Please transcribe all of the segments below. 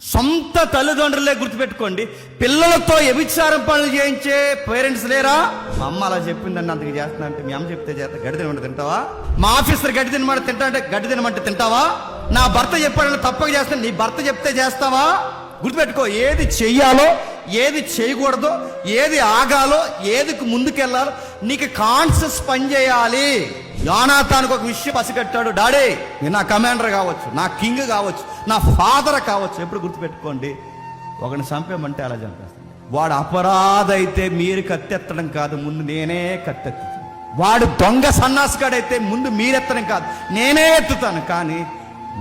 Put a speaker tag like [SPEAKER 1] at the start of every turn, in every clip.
[SPEAKER 1] సొంత తల్లిదండ్రులే గుర్తుపెట్టుకోండి. పిల్లలతో వ్యభిచారం పనులు చేయించే పేరెంట్స్ లేరా? మా అమ్మ అలా చెప్పిందని అందుకు చేస్తున్నా అంటే మీ అమ్మ చెప్తే చేస్తా గడ్డి తినమంటే తింటావా? మా ఆఫీసర్ గడ్డి తినమంటే తింటా అంటే గడ్డి తినమంటే తింటావా? నా భర్త చెప్పాడని తప్పక చేస్తాను, నీ భర్త చెప్తే చేస్తావా? గుర్తుపెట్టుకో, ఏది చెయ్యాలో ఏది చేయకూడదో, ఏది ఆగాలో ఏదికి ముందుకెళ్ళాలో నీకు కాన్షియస్ పని చేయాలి. యోనాతానికి ఒక విషయం పసిగట్టాడు. డాడీ నేను నా కమాండర్ కావచ్చు, నా కింగ్ కావచ్చు, నా ఫాదర్ కావచ్చు. ఎప్పుడు గుర్తుపెట్టుకోండి, ఒకరిని చంపేమంటే అలా చంపేస్తాను. వాడు అపరాధ అయితే మీరు కత్తెత్తడం కాదు, ముందు నేనే కత్తెత్తుతాను. వాడు దొంగ సన్నాసిగాడైతే ముందు మీరెత్తడం కాదు, నేనే ఎత్తుతాను. కానీ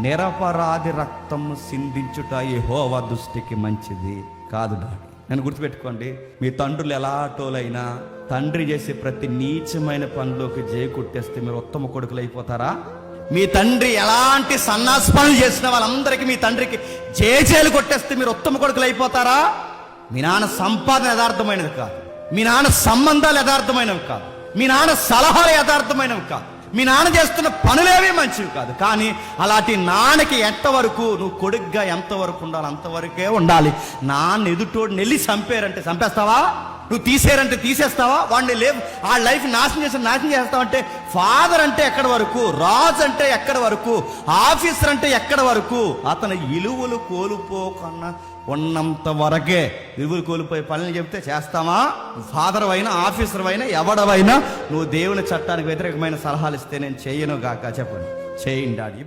[SPEAKER 1] నిరపరాధి రక్తం సిందించుట యెహోవా దృష్టికి మంచిది కాదు డాడీ. నేను గుర్తుపెట్టుకోండి, మీ తండ్రులు ఎలాటోలైనా తండ్రి చేసే ప్రతి నీచమైన పనిలోకి జయ కొట్టేస్తే మీరు ఉత్తమ కొడుకులు అయిపోతారా? మీ తండ్రి ఎలాంటి సన్నాసి పనులు చేసిన వాళ్ళందరికీ మీ తండ్రికి జేజేలు కొట్టేస్తే మీరు ఉత్తమ కొడుకులు అయిపోతారా? మీ నాన్న సంపాదన యథార్థమైనది కాదు, మీ నాన్న సంబంధాలు యథార్థమైనవి కాదు, మీ నాన్న సలహాలు యథార్థమైనవి కాదు, మీ నాన్న చేస్తున్న పనులేవీ మంచివి కాదు. కానీ అలాంటి నాన్నకి ఎంతవరకు నువ్వు కొడుగ్గా ఎంతవరకు ఉండాలి అంతవరకే ఉండాలి. నాన్న ఎదుటోడు నెల్లి చంపారంటే చంపేస్తావా? నువ్వు తీసేరంటే తీసేస్తావా? వాడిని లేవు ఆ లైఫ్ నాశనం చేస్తావంటే ఫాదర్ అంటే ఎక్కడి వరకు, రాజు అంటే ఎక్కడి వరకు, ఆఫీసర్ అంటే ఎక్కడి వరకు? అతని విలువలు కోల్పోకన్నా ఉన్నంత వరకే. విలువలు కోల్పోయే పనులు చెప్తే చేస్తామా? ఫాదర్ అయినా ఆఫీసర్ అయినా ఎవడవైనా నువ్వు దేవుని చట్టానికి వ్యతిరేకమైన సలహాలు ఇస్తే నేను చేయను గాక చెప్పండి, చేయండి డాడీ.